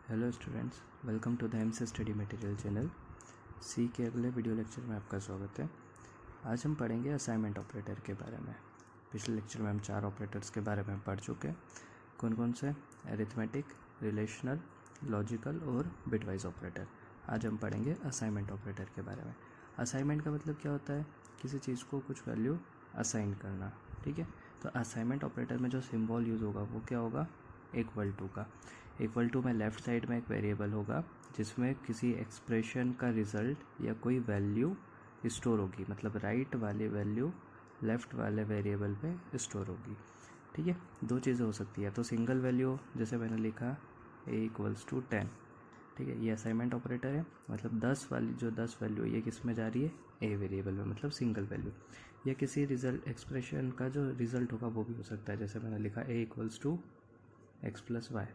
Hello students, welcome to the MC study material channel. सी के अगले वीडियो लेक्चर में आपका स्वागत है। आज हम पढ़ेंगे असाइनमेंट ऑपरेटर के बारे में। पिछले लेक्चर में हम 4 ऑपरेटर्स के बारे में पढ़ चुके हैं। कौन कौन से? एरिथमेटिक, रिलेशनल, लॉजिकल और बिटवाइज ऑपरेटर। आज हम पढ़ेंगे असाइनमेंट ऑपरेटर के बारे में। असाइनमेंट का मतलब क्या होता है? किसी चीज़ को कुछ वैल्यू असाइन करना। ठीक है, तो असाइनमेंट ऑपरेटर में जो सिंबल यूज़ होगा वो क्या होगा? इक्वल टू का। इक्वल टू में लेफ़्ट साइड में एक वेरिएबल होगा जिसमें किसी एक्सप्रेशन का रिज़ल्ट या कोई वैल्यू स्टोर होगी, मतलब राइट वाली वैल्यू लेफ़्ट वाले वेरिएबल पे स्टोर होगी। ठीक है, दो चीज़ें हो सकती है, तो सिंगल वैल्यू जैसे मैंने लिखा a=10। ठीक है, ये असाइनमेंट ऑपरेटर है, मतलब 10 वाली जो 10 वैल्यू ये किस में जा रही है? ए वेरिएबल में, मतलब सिंगल वैल्यू। या किसी रिजल्ट एक्सप्रेशन का जो रिज़ल्ट होगा वो भी हो सकता है, जैसे मैंने लिखा a=x+y।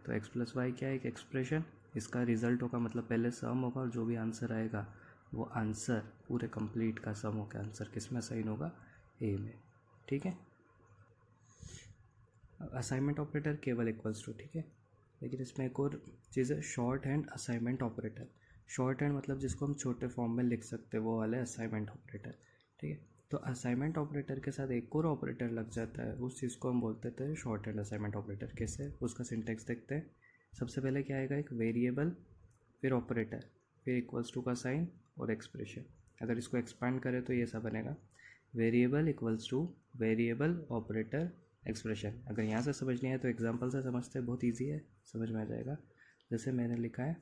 तो x+y क्या है? एक एक्सप्रेशन, इसका रिजल्ट होगा, मतलब पहले सम होगा और जो भी आंसर आएगा वो आंसर पूरे कंप्लीट का सम होकर आंसर किस में असाइन होगा? ए में। ठीक है, असाइनमेंट ऑपरेटर केवल इक्वल्स टू। ठीक है, लेकिन इसमें एक और चीज़ है, short hand assignment operator. Short hand मतलब जिसको हम छोटे फॉर्म में लिख सकते हैं, वो वाले असाइनमेंट ऑपरेटर। ठीक है, तो असाइनमेंट ऑपरेटर के साथ एक और ऑपरेटर लग जाता है, उस चीज़ को हम बोलते थे शॉर्ट हैंड असाइनमेंट ऑपरेटर। कैसे? उसका सिंटेक्स देखते हैं। सबसे पहले क्या आएगा? एक वेरिएबल, फिर ऑपरेटर, फिर इक्वल्स टू का साइन और एक्सप्रेशन। अगर इसको एक्सपांड करें तो ये सब बनेगा variable equals two variable operator expression. अगर यहाँ से समझ नहीं आए तो एग्जांपल से समझते हैं, बहुत इजी है, समझ में आ जाएगा। जैसे मैंने लिखा है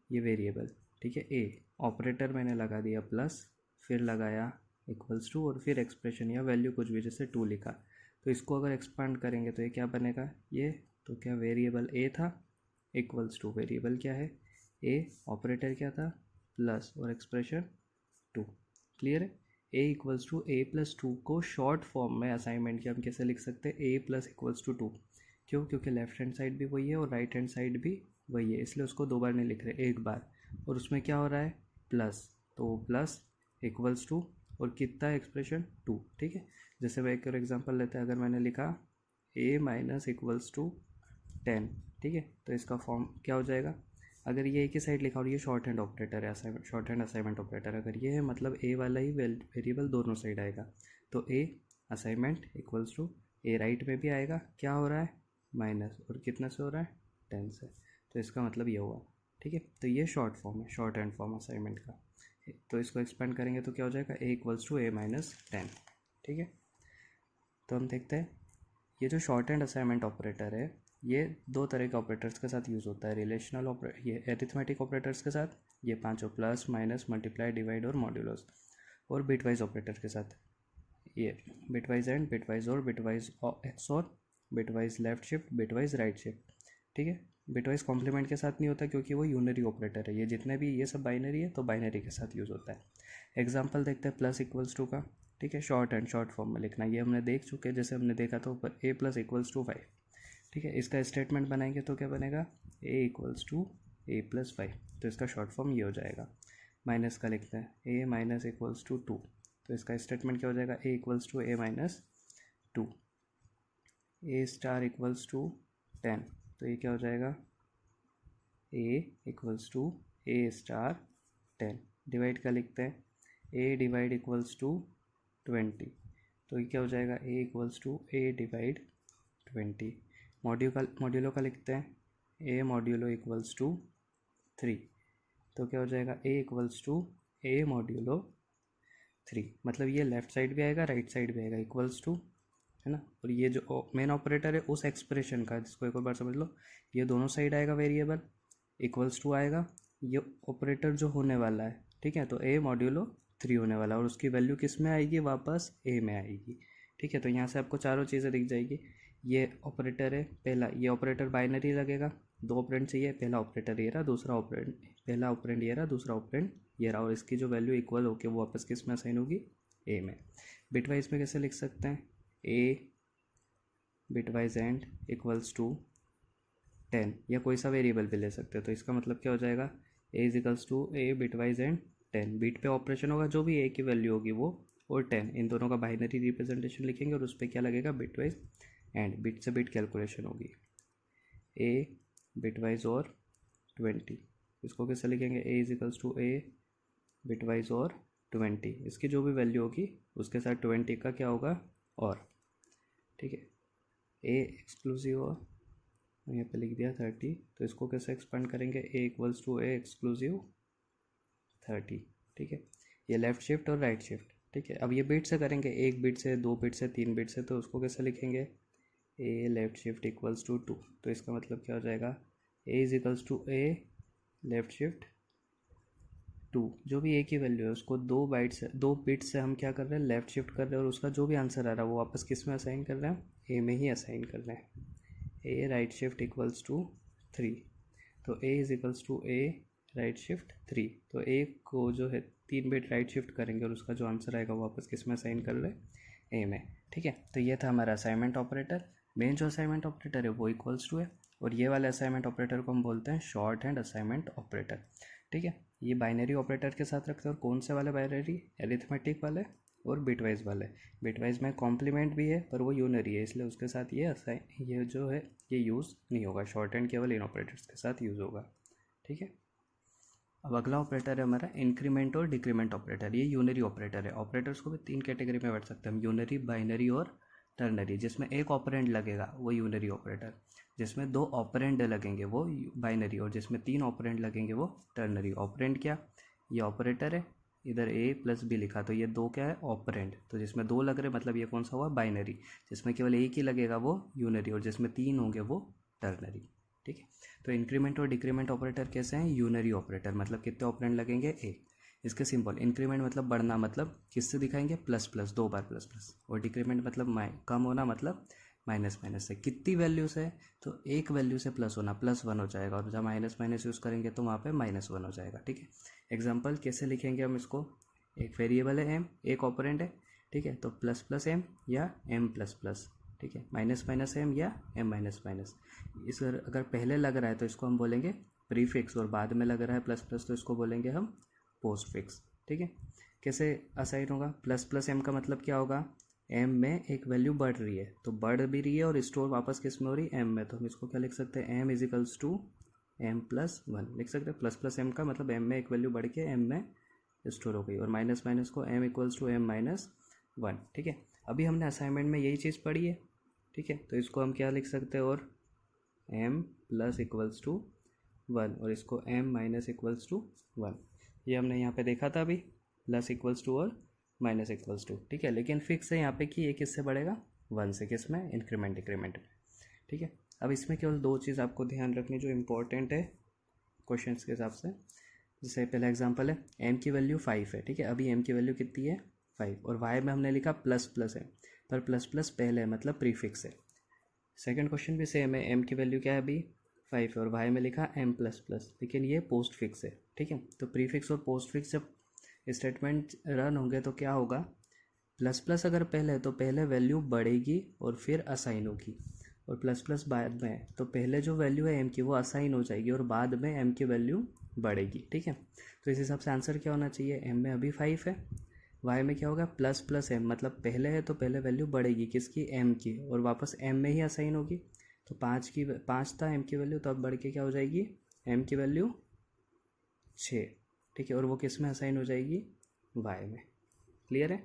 ये वेरिएबल, ठीक है, ए, ऑपरेटर मैंने लगा दिया प्लस, फिर लगाया इक्वल्स टू और फिर एक्सप्रेशन या वैल्यू कुछ भी, जैसे 2 लिखा। तो इसको अगर एक्सपांड करेंगे तो ये क्या बनेगा? ये तो क्या वेरिएबल ए था इक्वल्स टू वेरिएबल क्या है? ए, ऑपरेटर क्या था? प्लस और एक्सप्रेशन 2। क्लियर है? a=a+2 को शॉर्ट फॉर्म में असाइनमेंट के हम कैसे लिख सकते हैं? a+=2। क्यों? क्योंकि लेफ्ट हैंड साइड भी वही है और राइट हैंड साइड भी वही है, इसलिए उसको 2 बार नहीं लिख रहे, एक बार। और उसमें क्या हो रहा है? प्लस, तो प्लस इक्वल्स टू और कितना एक्सप्रेशन 2। ठीक है, जैसे मैं एक और एग्जांपल लेते हैं। अगर मैंने लिखा a-=10, ठीक है, तो इसका फॉर्म क्या हो जाएगा? अगर ये एक ही साइड लिखा और ये शॉर्ट हैंड ऑपरेटर है, assignment short hand assignment operator अगर ये है, मतलब ए वाला ही वेरिएबल दोनों साइड आएगा। तो A assignment equals to A right में भी आएगा, क्या हो रहा है? माइनस, और कितना से हो रहा है? 10 से। तो इसका मतलब ये हुआ। ठीक है, तो ये शॉर्ट फॉर्म है, शॉर्ट हैंड फॉर्म असाइनमेंट का। तो इसको एक्सपेंड करेंगे तो क्या हो जाएगा? a=a-10। ठीक है, तो हम देखते हैं ये जो शॉर्ट हैंड असाइनमेंट ऑपरेटर है, ये 2 तरह के ऑपरेटर्स के साथ यूज़ होता है। रिलेशनल ये एरिथमेटिक ऑपरेटर्स के साथ, ये पांचों प्लस, माइनस, मल्टीप्लाई, डिवाइड और मॉड्यूलस। और बिटवाइज ऑपरेटर के साथ ये बिटवाइज एंड, बिटवाइज और, बिटवाइज एक्स और, bitwise left shift, bitwise right shift. ठीक है, बिटवाइज कॉम्प्लीमेंट के साथ नहीं होता क्योंकि वो यूनरी ऑपरेटर है। ये जितने भी ये सब बाइनरी है तो बाइनरी के साथ यूज़ होता है। एग्जाम्पल देखते हैं प्लस इक्वल्स टू का। ठीक है, शॉर्ट एंड शॉर्ट फॉर्म में लिखना, ये हमने देख चुके हैं। जैसे हमने देखा था ऊपर a+=5। ठीक है, इसका स्टेटमेंट बनाएंगे तो क्या बनेगा? a=a+5। तो इसका शॉर्ट फॉर्म ये हो जाएगा। माइनस का लिखते हैं a-2, तो इसका स्टेटमेंट क्या हो जाएगा? a=a-2। a*=10, तो ये क्या हो जाएगा? a=a*10। डिवाइड का लिखते हैं a/20, तो ये क्या हो जाएगा? a=a/20। मॉड्यूलो का लिखते हैं a/3, तो क्या हो जाएगा? a=a/3। मतलब ये लेफ्ट साइड भी आएगा, राइट साइड भी आएगा, इक्वल्स टू, है ना। और ये जो मेन ऑपरेटर है उस एक्सप्रेशन का, जिसको एक और बार समझ लो, ये दोनों साइड आएगा वेरिएबल, इक्वल्स टू आएगा, ये ऑपरेटर जो होने वाला है, ठीक है, तो a/3 होने वाला है और उसकी वैल्यू किस में आएगी? वापस a में आएगी। ठीक है, तो यहाँ से आपको चारों चीज़ें दिख जाएगी। ये ऑपरेटर है पहला, ये ऑपरेटर बाइनरी लगेगा, 2 ऑपरेंड चाहिए, पहला ऑपरेटर ये रहा, दूसरा ऑपरेंड, पहला ऑपरेंड ये रहा, दूसरा ऑपरेंड ये रहा, और इसकी जो वैल्यू इक्वल होकर वो वापस किस में असाइन होगी? a में। बिटवाइज में कैसे लिख सकते हैं? a bitwise and equals to 10, या कोई सा वेरिएबल भी ले सकते हैं। तो इसका मतलब क्या हो जाएगा? a बिटवाइज एंड 10, बीट पे ऑपरेशन होगा, जो भी a की वैल्यू होगी वो, और 10, इन दोनों का बाइनरी रिप्रेजेंटेशन लिखेंगे और उस पर क्या लगेगा? बिटवाइज एंड, बिट से बिट कैलकुलेशन होगी। a बिटवाइज और 20। इसको कैसे लिखेंगे, a is equals to a bitwise और 20, इसकी जो भी वैल्यू होगी उसके साथ 20 का क्या होगा और, ठीक है। a एक्सक्लूसिव और यहाँ पे लिख दिया 30, तो इसको कैसे एक्सपेंड करेंगे, a equals to a exclusive 30, ठीक है। ये लेफ़्ट शिफ्ट और राइट शिफ्ट, ठीक है। अब ये बिट से करेंगे, 1 बिट से, 2 बिट से, 3 बिट से, तो उसको कैसे लिखेंगे, a left shift equals to 2, तो इसका मतलब क्या हो जाएगा, a is equals to a left shift 2, जो भी a की वैल्यू है उसको 2 बिट से हम क्या कर रहे हैं, लेफ़्ट शिफ्ट कर रहे हैं, और उसका जो भी आंसर आ रहा है वो वापस किस में असाइन कर रहे हैं, a में ही असाइन कर रहे हैं। a right shift equals to 3, तो a is equals to a right shift 3, तो a को जो है 3 बिट राइट शिफ्ट करेंगे और उसका जो आंसर आएगा वो वापस किस में असाइन कर रहे हैं, a में, ठीक है। तो ये था हमारा असाइनमेंट ऑपरेटर। मेन जो असाइनमेंट ऑपरेटर है वो इक्वल्स टू है, और ये वाले असाइनमेंट ऑपरेटर को हम बोलते हैं शॉर्ट हैंड असाइनमेंट ऑपरेटर, ठीक है। ये बाइनरी ऑपरेटर के साथ रखते हैं, और कौन से वाले बाइनरी, अरिथमेटिक वाले और बिटवाइज वाले। बिटवाइज में कॉम्प्लीमेंट भी है पर वो यूनरी है, इसलिए उसके साथ ये जो है ये यूज़ नहीं होगा, शॉर्ट हैंड केवल इन ऑपरेटर्स के साथ यूज़ होगा, ठीक है। अब अगला ऑपरेटर है हमारा इंक्रीमेंट और डिक्रीमेंट ऑपरेटर। ये यूनरी ऑपरेटर है। ऑपरेटर्स को भी 3 कैटेगरी में बांट सकते हैं हम, यूनरी, बाइनरी और टर्नरी। जिसमें एक ऑपरेंड लगेगा वो यूनरी ऑपरेटर, जिसमें 2 ऑपरेंड लगेंगे वो बाइनरी, और जिसमें 3 ऑपरेंड लगेंगे वो टर्नरी। ऑपरेंड क्या, ये ऑपरेटर है, इधर a प्लस बी लिखा, तो ये 2 क्या है, ऑपरेंड। तो जिसमें 2 लग रहे मतलब ये कौन सा हुआ, बाइनरी। जिसमें केवल एक ही लगेगा वो यूनरी, और जिसमें 3 होंगे वो टर्नरी, ठीक है। तो इंक्रीमेंट और डिक्रीमेंट ऑपरेटर कैसे हैं, यूनरी ऑपरेटर, मतलब कितने ऑपरेंड लगेंगे, एक। इसके सिंपल, इंक्रीमेंट मतलब बढ़ना, मतलब किससे दिखाएंगे, प्लस प्लस, 2 बार प्लस प्लस, और डिक्रीमेंट मतलब कम होना, मतलब माइनस माइनस से। कितनी वैल्यू से, तो एक वैल्यू से प्लस होना, +1 हो जाएगा, और जब माइनस माइनस यूज़ करेंगे तो वहाँ पे -1 हो जाएगा, ठीक है। एग्जांपल कैसे लिखेंगे हम इसको, एक वेरिएबल है m, एक ऑपरेंड है, ठीक है, तो प्लस प्लस m या m प्लस प्लस, ठीक है, माइनस माइनस m या m माइनस माइनस। इस अगर पहले लग रहा है तो इसको हम बोलेंगे प्रीफिक्स, और बाद में लग रहा है प्लस प्लस तो इसको बोलेंगे हम पोस्ट फिक्स, ठीक है। कैसे असाइन होगा, प्लस प्लस m का मतलब क्या होगा, m में एक वैल्यू बढ़ रही है, तो बढ़ भी रही है और स्टोर वापस किस में हो रही है, m में, तो हम इसको क्या लिख सकते हैं, m is equals to m plus 1 लिख सकते हैं। प्लस प्लस m का मतलब m में एक वैल्यू बढ़ के m में स्टोर हो गई, और माइनस माइनस को m equals to m minus 1, ठीक है। अभी हमने असाइनमेंट में यही चीज़ पढ़ी है, ठीक है, तो इसको हम क्या लिख सकते हैं, और m प्लस इक्वल्स टू 1, और इसको m माइनस इक्वल्स टू 1, ये हमने यहाँ पे देखा था अभी, प्लस इक्वल्स टू और माइनस इक्वल्स टू, ठीक है। लेकिन फिक्स है यहाँ पे कि ये किससे बढ़ेगा, 1 से, किस में, इंक्रीमेंट डिक्रीमेंट में, ठीक है। अब इसमें केवल 2 चीज़ आपको ध्यान रखनी जो इम्पोर्टेंट है क्वेश्चंस के हिसाब से। जैसे पहला एग्जांपल है, m की वैल्यू 5 है, ठीक है। अभी m की वैल्यू कितनी है, 5, और y में हमने लिखा प्लस प्लस है, पर प्लस प्लस पहले है मतलब प्रीफिक्स है। सेकंड क्वेश्चन भी सेम है, m की वैल्यू क्या है अभी, 5 है, और y में लिखा m प्लस प्लस, लेकिन ये पोस्ट फिक्स है, ठीक है। तो प्रीफिक्स और पोस्ट फिक्स जब स्टेटमेंट रन होंगे तो क्या होगा, प्लस प्लस अगर पहले है तो पहले वैल्यू बढ़ेगी और फिर असाइन होगी, और प्लस प्लस बाद में है तो पहले जो वैल्यू है m की वो असाइन हो जाएगी और बाद में m की वैल्यू बढ़ेगी, ठीक है। तो इस हिसाब से आंसर क्या होना चाहिए, m में अभी 5 है, y में क्या होगा, प्लस प्लस m, मतलब पहले है तो पहले वैल्यू बढ़ेगी किसकी, m की, और वापस m में ही असाइन होगी। तो 5 था m की वैल्यू, तो अब बढ़ के क्या हो जाएगी, m की वैल्यू 6, ठीक है, और वो किस में असाइन हो जाएगी, y में। क्लियर है।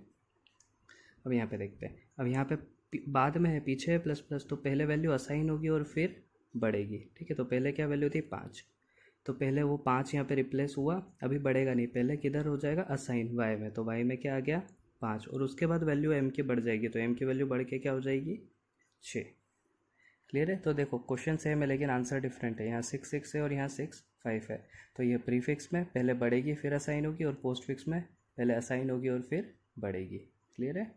अब यहाँ पे देखते हैं, अब यहाँ पे बाद में है, पीछे है प्लस प्लस, तो पहले वैल्यू असाइन होगी और फिर बढ़ेगी, ठीक है। तो पहले क्या वैल्यू थी, 5, तो पहले वो 5 यहाँ पे रिप्लेस हुआ, अभी बढ़ेगा नहीं, पहले किधर हो जाएगा, असाइन y में, तो y में क्या आ गया, 5, और उसके बाद वैल्यू m की बढ़ जाएगी, तो m की वैल्यू बढ़ के क्या हो जाएगी, 6। क्लियर है। तो देखो क्वेश्चन सेम है लेकिन आंसर डिफरेंट है, यहाँ 6 6 है और यहाँ 6 5 है। तो ये प्रीफिक्स में पहले बढ़ेगी फिर असाइन होगी, और पोस्ट फिक्स में पहले असाइन होगी और फिर बढ़ेगी। क्लियर है।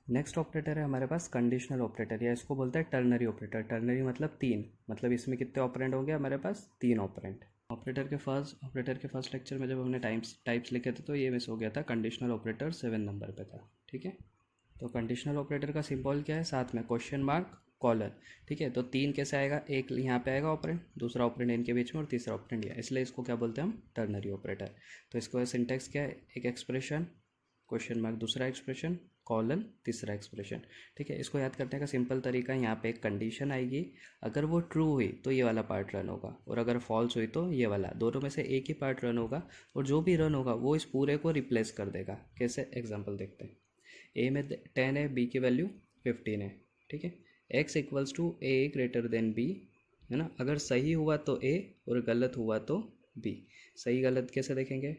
नेक्स्ट ऑपरेटर है हमारे पास कंडीशनल ऑपरेटर, या इसको बोलते हैं टर्नरी ऑपरेटर। टर्नरी मतलब 3, मतलब इसमें कितने ऑपरेंड होंगे हमारे पास, 3 ऑपरेंड। ऑपरेटर के फर्स्ट लेक्चर में जब हमने टाइप्स लिखे थे तो ये मिस हो गया था, कंडीशनल ऑपरेटर 7 नंबर पे था, ठीक है। तो कंडीशनल ऑपरेटर का सिंबल क्या है, साथ में क्वेश्चन मार्क कॉलर, ठीक है। तो 3 कैसे आएगा, एक यहाँ पे आएगा ऑपरेंड, दूसरा ऑपरेंड इनके बीच में, और तीसरा ऑपरेंड यहाँ, इसलिए इसको क्या बोलते हैं हम, टर्नरी ऑपरेटर। तो इसको सिंटेक्स क्या है, एक एक्सप्रेशन क्वेश्चन मार्क, दूसरा एक्सप्रेशन कॉलन तीसरा एक्सप्रेशन। ठीक है, इसको याद करने का सिंपल तरीका, यहाँ पे एक कंडीशन आएगी, अगर वो ट्रू हुई तो ये वाला पार्ट रन होगा, और अगर फॉल्स हुई तो ये वाला, दोनों में से एक ही पार्ट रन होगा, और जो भी रन होगा वो इस पूरे को रिप्लेस कर देगा। कैसे, एग्जाम्पल देखते हैं। ए में 10 है, बी की वैल्यू 15 है। ठीक है, x equals to a greater than b, है ना। अगर सही हुआ तो ए और गलत हुआ तो बी। सही गलत कैसे देखेंगे,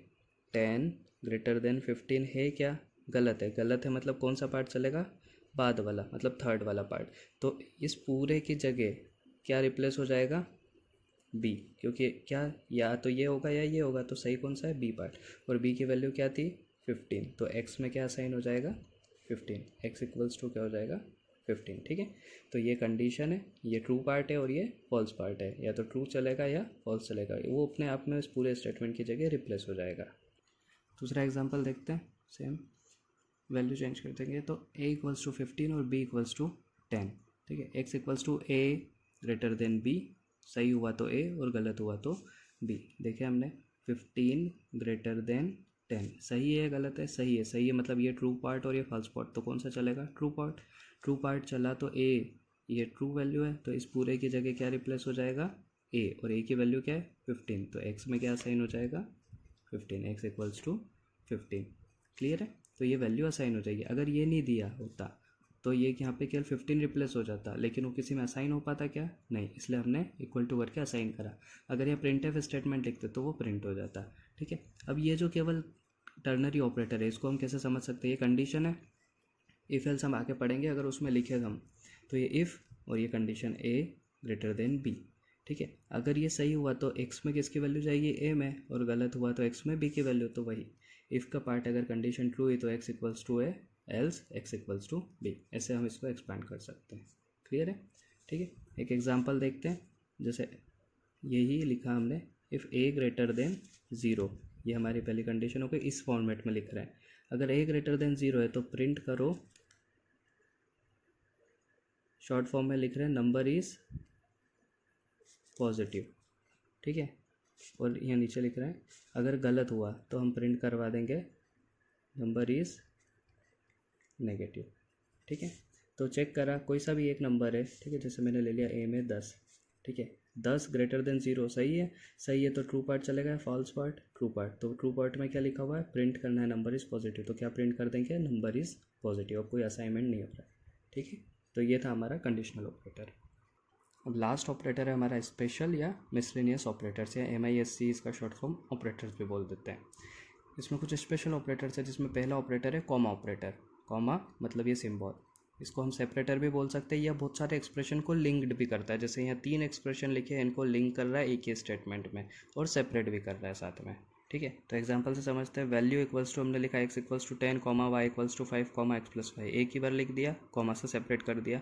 10 ग्रेटर देन 15 है क्या, गलत है। गलत है मतलब कौन सा पार्ट चलेगा, बाद वाला, मतलब थर्ड वाला पार्ट। तो इस पूरे की जगह क्या रिप्लेस हो जाएगा, बी, क्योंकि क्या या तो ये होगा या ये होगा, तो सही कौन सा है, बी पार्ट। और बी की वैल्यू क्या थी, 15, तो एक्स में क्या असाइन हो जाएगा, 15। एक्स इक्वल्स टू क्या हो जाएगा, 15। ठीक है, तो ये कंडीशन है, ये ट्रू पार्ट है और ये फॉल्स पार्ट है, या तो ट्रू चलेगा या फॉल्स चलेगा, वो अपने आप में इस पूरे स्टेटमेंट की जगह रिप्लेस हो जाएगा। दूसरा एग्जांपल देखते हैं, सेम वैल्यू चेंज कर देंगे, तो a इक्वल्स टू 15 और b इक्वल्स टू 10। ठीक है, x equals to a greater than b, सही हुआ तो a और गलत हुआ तो b। देखिए हमने 15 ग्रेटर देन 10, सही है गलत है, सही है। सही है मतलब ये ट्रू पार्ट और ये फॉल्स पार्ट, तो कौन सा चलेगा, ट्रू पार्ट। ट्रू पार्ट चला तो a, ये ट्रू वैल्यू है, तो इस पूरे की जगह क्या रिप्लेस हो जाएगा, a, और a की वैल्यू क्या है, 15, तो x में क्या साइन हो जाएगा, 15, x इक्वल्स टू 15। क्लियर है, तो ये वैल्यू असाइन हो जाएगी। अगर ये नहीं दिया होता तो ये यहाँ पे केवल 15 रिप्लेस हो जाता, लेकिन वो किसी में असाइन हो पाता क्या, नहीं, इसलिए हमने इक्वल टू करके असाइन करा। अगर ये प्रिंट एफ स्टेटमेंट लिखते तो वो प्रिंट हो जाता। ठीक है, अब ये जो केवल टर्नरी ऑपरेटर है, इसको हम कैसे समझ सकते हैं, ये कंडीशन है, इफ एल्स हम आके पढ़ेंगे, अगर उसमें लिखे हम तो ये इफ़ और ये कंडीशन ए ग्रेटर देन बी। ठीक है, अगर ये सही हुआ तो एक्स में किसकी वैल्यू जाएगी, ए में, और गलत हुआ तो एक्स में बी की वैल्यू, तो वही इफ़ का पार्ट अगर कंडीशन ट्रू हुई तो x equals to a, else x equals to b. ऐसे हम इसको एक्सपैंड कर सकते हैं। क्लियर है, ठीक है। एक एग्जांपल देखते हैं, जैसे यही लिखा हमने, इफ़ ए ग्रेटर देन 0, ये हमारी पहली कंडीशन हो गई, इस फॉर्मेट में लिख रहे हैं। अगर ए ग्रेटर देन 0 है तो प्रिंट करो, शॉर्ट फॉर्म में लिख रहे हैं नंबर इज़ पॉजिटिव। ठीक है, और यहाँ नीचे लिख रहे हैं अगर गलत हुआ तो हम प्रिंट करवा देंगे नंबर इज़ नेगेटिव। ठीक है, तो चेक करा कोई सा भी एक नंबर है, ठीक है, जैसे मैंने ले लिया ए में 10। ठीक है, 10 ग्रेटर देन 0 सही है, सही है तो ट्रू पार्ट चलेगा, फॉल्स पार्ट ट्रू पार्ट। तो ट्रू पार्ट में क्या लिखा हुआ है, प्रिंट करना है नंबर इज़ पॉजिटिव, तो क्या प्रिंट कर देंगे, नंबर इज़ पॉजिटिव। अब कोई असाइनमेंट नहीं हो रहा है। ठीक है, तो ये था हमारा कंडीशनल ऑपरेटर। अब लास्ट ऑपरेटर है हमारा स्पेशल या मिसलेनियस ऑपरेटर्स, या MISC इसका शॉर्ट फॉर्म ऑपरेटर्स भी बोल देते हैं। इसमें कुछ स्पेशल ऑपरेटर्स है, जिसमें पहला ऑपरेटर है कॉमा ऑपरेटर। कॉमा मतलब ये सिंबल, इसको हम सेपरेटर भी बोल सकते हैं, या बहुत सारे एक्सप्रेशन को लिंक्ड भी करता है। जैसे यहाँ 3 एक्सप्रेशन लिखे हैं, इनको लिंक कर रहा है एक ही स्टेटमेंट में, और सेपरेट भी कर रहा है साथ में। ठीक है, तो एग्जांपल से समझते हैं। वैल्यू इक्वल्स टू हमने लिखा x equals to 10 comma y equals to 5 comma x plus 5, एक ही बार लिख दिया, कॉमा से सेपरेट कर दिया।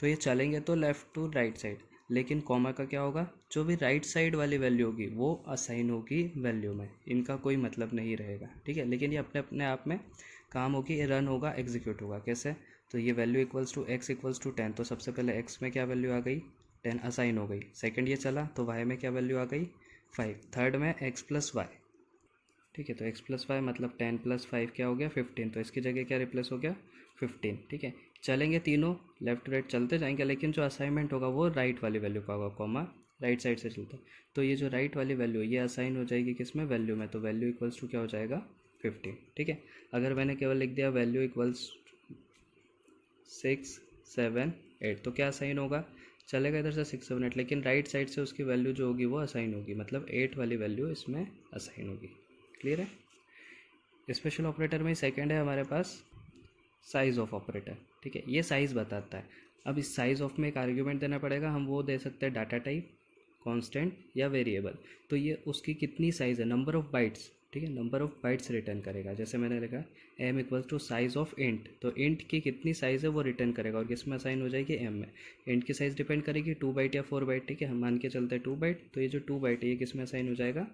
तो ये चलेंगे तो लेफ्ट टू राइट साइड, लेकिन कॉमा का क्या होगा, जो भी राइट साइड वाली वैल्यू होगी वो असाइन होगी वैल्यू में, इनका कोई मतलब नहीं रहेगा। ठीक है, लेकिन ये अपने अपने आप में काम होगी, ये रन होगा, एग्जीक्यूट होगा। कैसे, तो ये value equals to x equals to 10, तो सबसे पहले x में क्या वैल्यू आ गई, 10 असाइन हो गई। सेकंड ये चला तो y में क्या वैल्यू आ गई, 5। थर्ड में x प्लस वाई। ठीक है, तो x प्लस वाई मतलब 10 प्लस 5 क्या हो गया, 15, तो इसकी जगह क्या रिप्लेस हो गया, 15। ठीक है, चलेंगे तीनों लेफ्ट राइट चलते जाएंगे, लेकिन जो असाइनमेंट होगा वो राइट वाली वैल्यू का होगा, कॉमा राइट साइड से चलता है। तो ये जो राइट वाली वैल्यू ये असाइन हो जाएगी किस में, वैल्यू में, तो वैल्यू इक्वल्स टू क्या हो जाएगा, 15। ठीक है, अगर मैंने केवल लिख दिया वैल्यू इक्वल्स 6 7 8, तो क्या असाइन होगा, चलेगा इधर से 6 7 8, लेकिन राइट साइड से उसकी वैल्यू जो होगी वो असाइन होगी, मतलब 8 वाली वैल्यू इसमें असाइन होगी। क्लियर है। स्पेशल ऑपरेटर में सेकंड है हमारे पास साइज ऑफ ऑपरेटर। ठीक है, ये साइज़ बताता है। अब इस साइज ऑफ में एक आर्ग्यूमेंट देना पड़ेगा, हम वो दे सकते हैं डाटा टाइप, कांस्टेंट या वेरिएबल। तो ये उसकी कितनी साइज़ है, नंबर ऑफ बाइट्स। ठीक है, नंबर ऑफ बाइट्स रिटर्न करेगा। जैसे मैंने लिखा m equals to size of int, तो इंट की कितनी साइज़ है वो रिटर्न करेगा, और किस में असाइन हो जाएगी, m में। इंट की साइज़ डिपेंड करेगी 2 बाइट या 4 बाइट। ठीक है, हम मान के चलते हैं 2 बाइट, तो ये जो 2 बाइट है ये किस में असाइन हो जाएगा,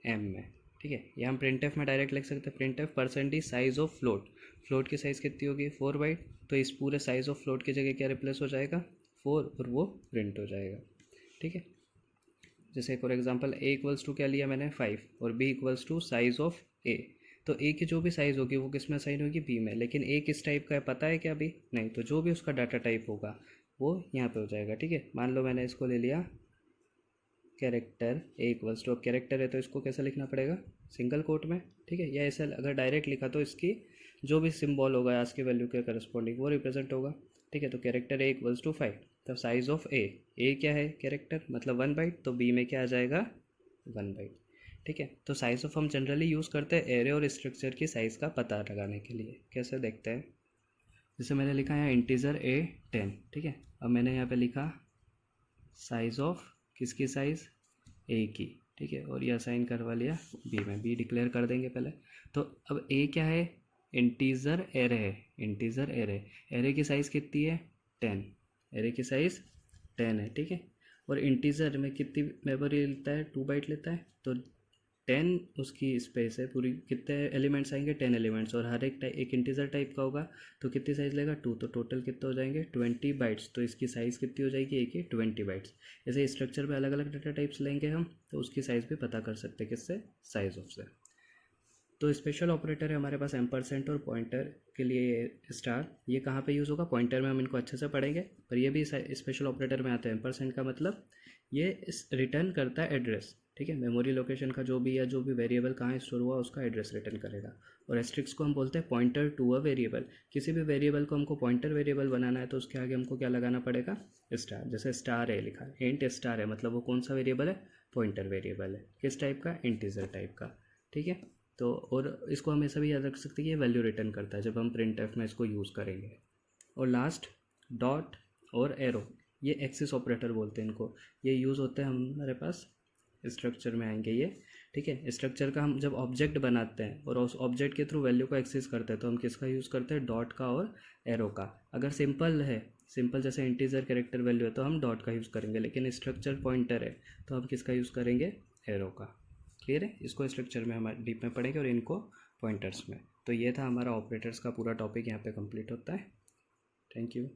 m में। ठीक है, ये हम प्रिंट एफ में डायरेक्ट लिख सकते हैं, print F percentage size of float. Float की साइज़ कितनी होगी, 4 बाइट, तो इस पूरे साइज ऑफ फ्लोट की जगह क्या रिप्लेस हो जाएगा, 4, और वो प्रिंट हो जाएगा। ठीक है, जैसे for example a equals to क्या लिया मैंने, 5, और b equals to size of a, तो ए की जो भी साइज़ होगी वो किस में असाइन होगी, बी में। लेकिन ए किस टाइप का है पता है क्या अभी नहीं, तो जो भी उसका डाटा टाइप होगा वो यहाँ पे हो जाएगा, ठीक है। मान लो मैंने इसको ले लिया कैरेक्टर ए इक्वल्स टू, अब कैरेक्टर है तो इसको कैसे लिखना पड़ेगा, सिंगल कोट में, ठीक है। या ऐसे अगर डायरेक्ट लिखा तो इसकी जो भी सिंबल होगा आज के वैल्यू के करस्पॉन्डिंग वो रिप्रेजेंट होगा, ठीक है। तो कैरेक्टर ए इक्वल्स टू 5, तब साइज ऑफ ए क्या है कैरेक्टर मतलब 1 बाइट, तो बी में क्या आ जाएगा 1 बाइट, ठीक है। तो साइज ऑफ हम जनरली यूज़ करते हैं एरे और स्ट्रक्चर की साइज़ का पता लगाने के लिए। कैसे देखते हैं, जैसे मैंने लिखा यहाँ इंटीजर ए 10, ठीक है। अब मैंने यहाँ पे लिखा साइज़ ऑफ किसकी साइज़ ए की, ठीक है। और ये असाइन करवा लिया बी में, बी डिक्लेयर कर देंगे पहले। तो अब ए क्या है, इंटीजर एरे है, इंटीजर एरे, एरे की साइज़ कितनी है 10, एरे की साइज़ 10 है, ठीक है। और इंटीजर में कितनी मेमोरी लेता है, 2 बाइट लेता है, तो 10 उसकी स्पेस है पूरी, कितने एलिमेंट्स आएंगे 10 एलिमेंट्स, और हर एक इंटीजर टाइप का होगा तो कितनी साइज़ लेगा 2, तो टोटल कितने हो जाएंगे 20 बाइट्स, तो इसकी साइज़ कितनी हो जाएगी एक की 20 बाइट्स। ऐसे स्ट्रक्चर में अलग अलग डाटा टाइप्स लेंगे हम तो उसकी साइज़ भी पता कर सकते हैं किससे, साइज़ ऑफ से। तो स्पेशल ऑपरेटर है हमारे पास एम्परसेंट और पॉइंटर के लिए स्टार, ये कहाँ पे यूज़ होगा, पॉइंटर में हम इनको अच्छे से पढ़ेंगे, पर ये भी स्पेशल ऑपरेटर में आता है। एम्परसेंट का मतलब ये रिटर्न करता है एड्रेस, ठीक है, मेमोरी लोकेशन का जो भी या जो भी वेरिएबल कहाँ स्टोर हुआ उसका एड्रेस रिटर्न करेगा। और एस्ट्रिक्स को हम बोलते हैं पॉइंटर टू अ वेरिएबल, किसी भी वेरिएबल को हमको पॉइंटर वेरिएबल बनाना है तो उसके आगे हमको क्या लगाना पड़ेगा, स्टार। जैसे स्टार है लिखा है, इंट स्टार है मतलब वो कौन सा वेरिएबल है, पॉइंटर वेरिएबल है, किस टाइप का, इंटीजर टाइप का, ठीक है। तो और इसको हम ऐसा भी याद रख सकते हैं कि ये वैल्यू रिटर्न करता है जब हम प्रिंट एफ में इसको यूज़ करेंगे। और लास्ट डॉट और एरो, ये एक्सिस ऑपरेटर बोलते हैं इनको, ये यूज़ होते हैं हमारे पास स्ट्रक्चर में आएंगे ये, ठीक है। स्ट्रक्चर का हम जब ऑब्जेक्ट बनाते हैं और उस ऑब्जेक्ट के थ्रू वैल्यू को एक्सेस करते हैं तो हम किसका यूज़ करते हैं, डॉट का और एरो का। अगर सिंपल है, सिंपल जैसे इंटीजर कैरेक्टर वैल्यू है तो हम डॉट का यूज़ करेंगे, लेकिन स्ट्रक्चर पॉइंटर है तो हम किसका यूज़ करेंगे, एरो का। क्लियर है, इसको स्ट्रक्चर में हमारे डीप में पढ़ेंगे और इनको पॉइंटर्स में। तो ये था हमारा ऑपरेटर्स का पूरा टॉपिक, यहाँ पे कंप्लीट होता है। Thank you.